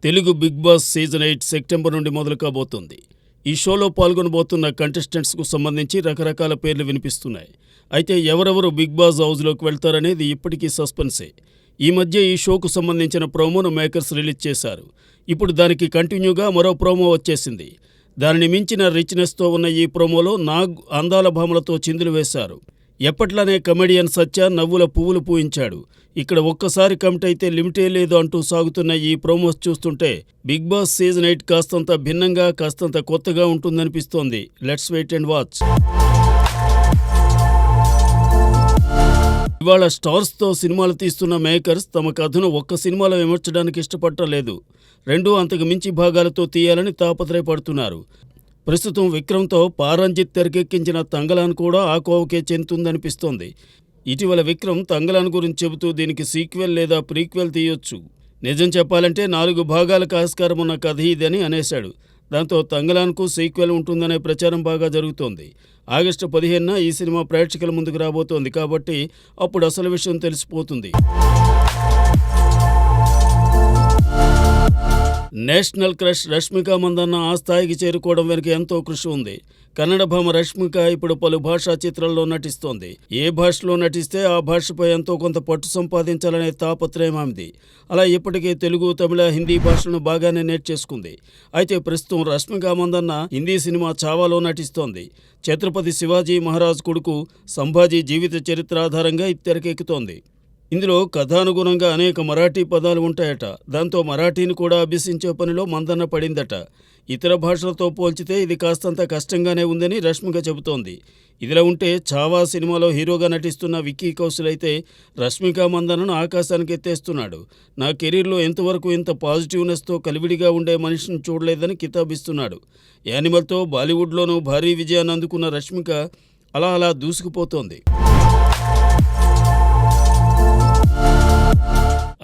Telugu Bigg Boss season 8 September నుండి మొదలు కాబోతోంది. ఈ షోలో పాల్గొనబోతున్న కంటెస్టెంట్స్కు సంబంధించి రకరకాల పేర్లు వినిపిస్తున్నాయి. అయితే ఎవరెవరు బిగ్ బాస్ హౌస్లోకి వెళ్తారనేది ఇప్పటికీ సస్పెన్సే. ఈ మధ్య ఈ షోకు సంబంధించిన ప్రోమోను మేకర్స్ రిలీజ్ చేశారు. ఇప్పుడు దానికి కంటిన్యూగా మరో ప్రోమో వచ్చేసింది. దానిని మించిన రిచ్నెస్తో ఉన్న ఈ ప్రోమోలో నాగ్ అందాల భామలతో చిందులు వేశారు. ఎప్పట్లానే కమెడియన్ సత్య నవ్వుల పువ్వులు పూయించాడు. ఇక్కడ ఒక్కసారి కమిట్ అయితే లిమిటే లేదు అంటూ సాగుతున్న ఈ ప్రోమోస్ చూస్తుంటే బిగ్ బాస్ సీజన్ 8 కాస్తంత భిన్నంగా కాస్తంత కొత్తగా ఉంటుందనిపిస్తోంది. Let's wait and watch. ఇవాళ స్టార్స్తో సినిమాలు తీస్తున్న మేకర్స్ తమ కథను ఒక్క సినిమాలో విమర్చడానికి ఇష్టపడటం లేదు. రెండు అంతకు మించి భాగాలతో తీయాలని తాపత్రయపడుతున్నారు. ప్రస్తుతం విక్రమ్తో పారంజిత్ తెరకెక్కించిన తంగలాన్ కూడా ఆ కోవకే చెందుతుందనిపిస్తోంది. ఇటీవల విక్రమ్ తంగలాన్ గురించి చెబుతూ దీనికి సీక్వెల్ లేదా ప్రీక్వెల్ తీయొచ్చు, నిజం చెప్పాలంటే 4 భాగాలకు ఆస్కారం ఉన్న కథ ఇదని అనేశాడు. దాంతో తంగలాన్కు సీక్వెల్ ఉంటుందనే ప్రచారం బాగా జరుగుతోంది. ఆగస్టు 15న ఈ సినిమా ప్రేక్షకుల ముందుకు రాబోతోంది కాబట్టి అప్పుడు అసలు విషయం తెలిసిపోతుంది. నేషనల్ క్రష్ రష్మిక మందన్న ఆ స్థాయికి చేరుకోవడం వెనుక ఎంతో కృషి ఉంది. కన్నడ భామ రష్మిక ఇప్పుడు పలు భాషా చిత్రాల్లో నటిస్తోంది. ఏ భాషలో నటిస్తే ఆ భాషపై ఎంతో కొంత పట్టు సంపాదించాలనే తాపత్రయం ఆమెది. అలా ఇప్పటికే తెలుగు, తమిళ, హిందీ భాషలను బాగానే నేర్చేసుకుంది. అయితే ప్రస్తుతం రష్మిక మందన్న హిందీ సినిమా చావాలో నటిస్తోంది. ఛత్రపతి శివాజీ మహారాజ్ కొడుకు సంభాజీ జీవిత చరిత్ర ఆధారంగా ఇది తెరకెక్కుతోంది. ఇందులో కథానుగుణంగా అనేక మరాఠీ పదాలు ఉంటాయట. దాంతో మరాఠీని కూడా అభ్యసించే పనిలో మందన్న పడిందట. ఇతర భాషలతో పోల్చితే ఇది కాస్తంత కష్టంగానే ఉందని రష్మిక చెబుతోంది. ఇదిలా ఉంటే చావా సినిమాలో హీరోగా నటిస్తున్న విక్కీ కౌశల్ అయితే రష్మిక మందన్నను ఆకాశానికి ఎత్తేస్తున్నాడు. నా కెరీర్లో ఎంతవరకు ఇంత పాజిటివ్నెస్తో కలివిడిగా ఉండే మనిషిని చూడలేదని కితాబిస్తున్నాడు. యానిమల్తో బాలీవుడ్లోనూ భారీ విజయాన్ని అందుకున్న రష్మిక అలా దూసుకుపోతోంది.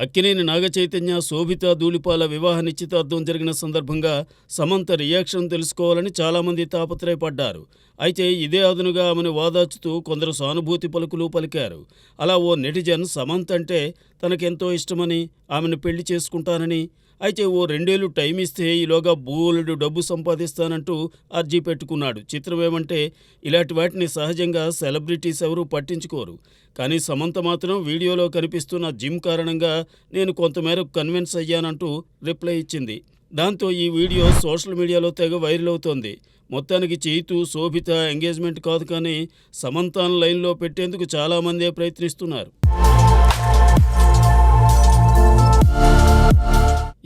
అక్కినేని నాగచైతన్య, శోభిత ధూళిపాల వివాహ నిశ్చితార్థం జరిగిన సందర్భంగా సమంత రియాక్షన్ తెలుసుకోవాలని చాలామంది తాపత్రయపడ్డారు. అయితే ఇదే అదునుగా ఆమెను వాదాచుతూ కొందరు సానుభూతి పలుకులు పలికారు. అలా ఓ నెటిజన్ సమంత అంటే తనకెంతో ఇష్టమని, ఆమెను పెళ్లి చేసుకుంటానని, అయితే ఓ 2 ఏళ్లు టైం ఇస్తే ఈలోగా బోలెడు డబ్బు సంపాదిస్తానంటూ అర్జీ పెట్టుకున్నాడు. చిత్రమేమంటే ఇలాంటి వాటిని సహజంగా సెలబ్రిటీస్ ఎవరూ పట్టించుకోరు. కానీ సమంత మాత్రం వీడియోలో కనిపిస్తున్న జిమ్ కారణంగా నేను కొంతమేరకు కన్విన్స్ అయ్యానంటూ రిప్లై ఇచ్చింది. దాంతో ఈ వీడియో సోషల్ మీడియాలో తెగ వైరల్ అవుతోంది. మొత్తానికి చైతు, శోభిత ఎంగేజ్మెంట్ కాదు కానీ సమంతాను లైన్లో పెట్టేందుకు చాలామందే ప్రయత్నిస్తున్నారు.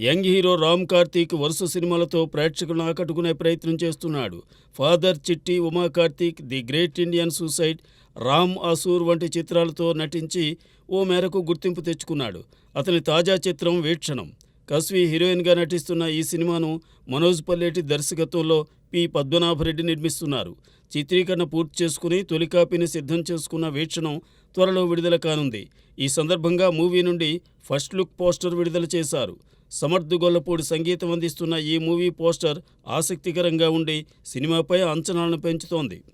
యంగ్ హీరో రామ్ కార్తీక్ వరుస సినిమాలతో ప్రేక్షకులను ఆకట్టుకునే ప్రయత్నం చేస్తున్నాడు. Father, Chitti, Uma Karthik, the great Indian suicide, Ram Asur వంటి చిత్రాలతో నటించి ఓ మేరకు గుర్తింపు తెచ్చుకున్నాడు. అతని తాజా చిత్రం వీక్షణం. కస్వి హీరోయిన్గా నటిస్తున్న ఈ సినిమాను మనోజ్ పల్లేటి దర్శకత్వంలో పి. పద్మనాభరెడ్డి నిర్మిస్తున్నారు. చిత్రీకరణ పూర్తి చేసుకుని తొలి కాపీని సిద్ధం చేసుకున్న వీక్షణం త్వరలో విడుదల కానుంది. ఈ సందర్భంగా మూవీ నుండి ఫస్ట్ లుక్ పోస్టర్ విడుదల చేశారు. సమర్థ్ గొల్లపూడి సంగీతం అందిస్తున్న ఈ మూవీ పోస్టర్ ఆసక్తికరంగా ఉండి సినిమాపై అంచనాలను పెంచుతోంది.